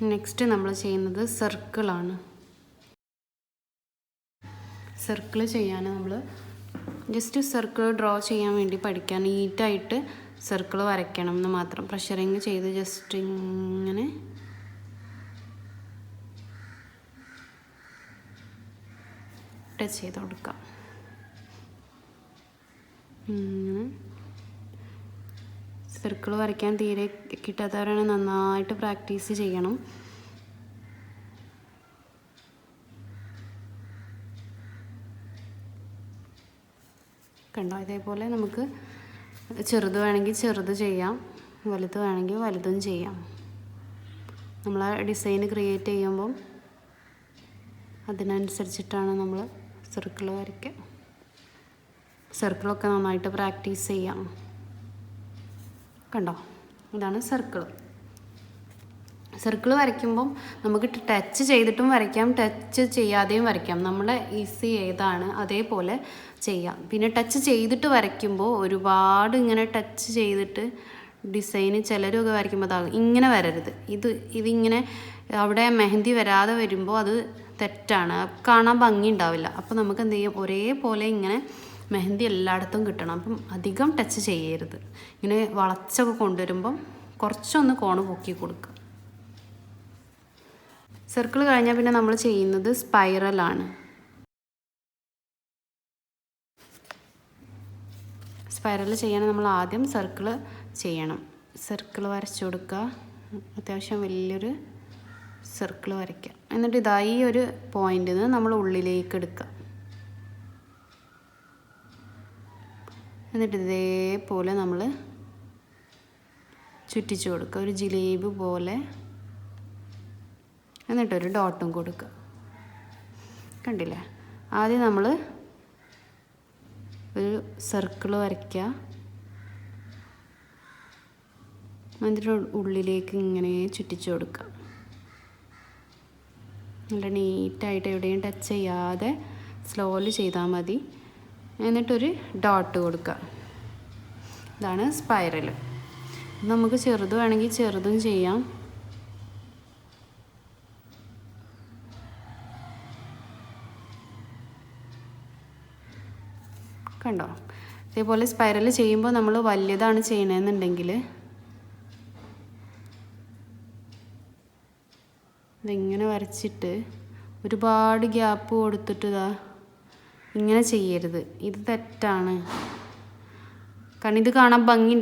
Next നമ്മൾ ചെയ്യുന്നത് സർക്കിളാണ്. Circle ചെയ്യാൻ നമ്മൾ ജസ്റ്റ് സർക്കിൾ ഡ്രോ ചെയ്യാൻ വേണ്ടി പഠിക്കാൻ, നീറ്റായിട്ട് സർക്കിൾ വരയ്ക്കണം എന്ന് മാത്രം. പ്രഷറിങ് ചെയ്ത് ജസ്റ്റ് ഇങ്ങനെ ടച്ച് ചെയ്ത് കൊടുക്കാം. സർക്കിൾ വരയ്ക്കാൻ തീരെ കിട്ടാത്തവരാണ് നന്നായിട്ട് പ്രാക്ടീസ് ചെയ്യണം. കണ്ടോ, ഇതേപോലെ നമുക്ക് ചെറുത് വേണമെങ്കിൽ ചെറുത് ചെയ്യാം, വലുത് വേണമെങ്കിൽ വലുതും ചെയ്യാം. നമ്മൾ ആ ഡിസൈൻ ക്രിയേറ്റ് ചെയ്യുമ്പം അതിനനുസരിച്ചിട്ടാണ് നമ്മൾ സർക്കിൾ വരയ്ക്കുക. സർക്കിളൊക്കെ നന്നായിട്ട് പ്രാക്ടീസ് ചെയ്യാം. കണ്ടോ, ഇതാണ് സർക്കിൾ. സർക്കിൾ വരയ്ക്കുമ്പം നമുക്ക് ടച്ച് ചെയ്തിട്ടും വരയ്ക്കാം, ടച്ച് ചെയ്യാതെയും വരയ്ക്കാം. നമ്മുടെ ഈസി ഏതാണ് അതേപോലെ ചെയ്യാം. പിന്നെ ടച്ച് ചെയ്തിട്ട് വരയ്ക്കുമ്പോൾ ഒരുപാട് ഇങ്ങനെ ടച്ച് ചെയ്തിട്ട് ഡിസൈന് ചിലരൊക്കെ വരയ്ക്കുമ്പോൾ അതാകും. ഇങ്ങനെ വരരുത്. ഇതിങ്ങനെ അവിടെ മെഹന്തി വരാതെ വരുമ്പോൾ അത് തെറ്റാണ്, കാണാൻ ഭംഗി ഉണ്ടാവില്ല. അപ്പോൾ നമുക്ക് എന്ത് ചെയ്യും, ഒരേപോലെ ഇങ്ങനെ മെഹന്തി എല്ലായിടത്തും കിട്ടണം. അപ്പം അധികം ടച്ച് ചെയ്യരുത്. ഇങ്ങനെ വളച്ചൊക്കെ കൊണ്ടുവരുമ്പം കുറച്ചൊന്ന് കോണ് പൊക്കി കൊടുക്കുക. സർക്കിൾ കഴിഞ്ഞാൽ പിന്നെ നമ്മൾ ചെയ്യുന്നത് സ്പൈറലാണ്. സ്പൈറൽ ചെയ്യാൻ നമ്മൾ ആദ്യം സർക്കിൾ ചെയ്യണം. സർക്കിൾ വരച്ചു കൊടുക്കുക. അത്യാവശ്യം വലിയൊരു സർക്കിൾ വരയ്ക്കുക. എന്നിട്ട് ഇതായി ഒരു പോയിന്റിൽ നിന്ന് നമ്മൾ ഉള്ളിലേക്ക് എടുക്കുക. എന്നിട്ട് ഇതേപോലെ നമ്മൾ ചുറ്റിച്ചു കൊടുക്കുക, ഒരു ജിലേബി പോലെ. എന്നിട്ടൊരു ഡോട്ടും കൊടുക്കുക. കണ്ടില്ലേ, ആദ്യം നമ്മൾ ഒരു സർക്കിൾ വരയ്ക്കുക. എന്നിട്ട് ഉള്ളിലേക്ക് ഇങ്ങനെ ചുറ്റിച്ചു കൊടുക്കുക. നല്ല നീറ്റായിട്ട് എവിടെയും ടച്ച് ചെയ്യാതെ സ്ലോലി ചെയ്താൽ മതി. എന്നിട്ടൊരു ഡോട്ട് കൊടുക്കുക. ഇതാണ് സ്പൈറൽ. നമുക്ക് ചെറുത് വേണമെങ്കിൽ ചെറുതും ചെയ്യാം. കണ്ടോ, ഇതേപോലെ സ്പൈറൽ ചെയ്യുമ്പോൾ നമ്മൾ വലിയതാണ് ചെയ്യണമെന്നുണ്ടെങ്കിൽ ഇതിങ്ങനെ വരച്ചിട്ട് ഒരുപാട് ഗ്യാപ്പ് കൊടുത്തിട്ട് ഇങ്ങനെ ചെയ്യരുത്. ഇത് തെറ്റാണ്. കാരണം ഇത് കാണാൻ ഭംഗി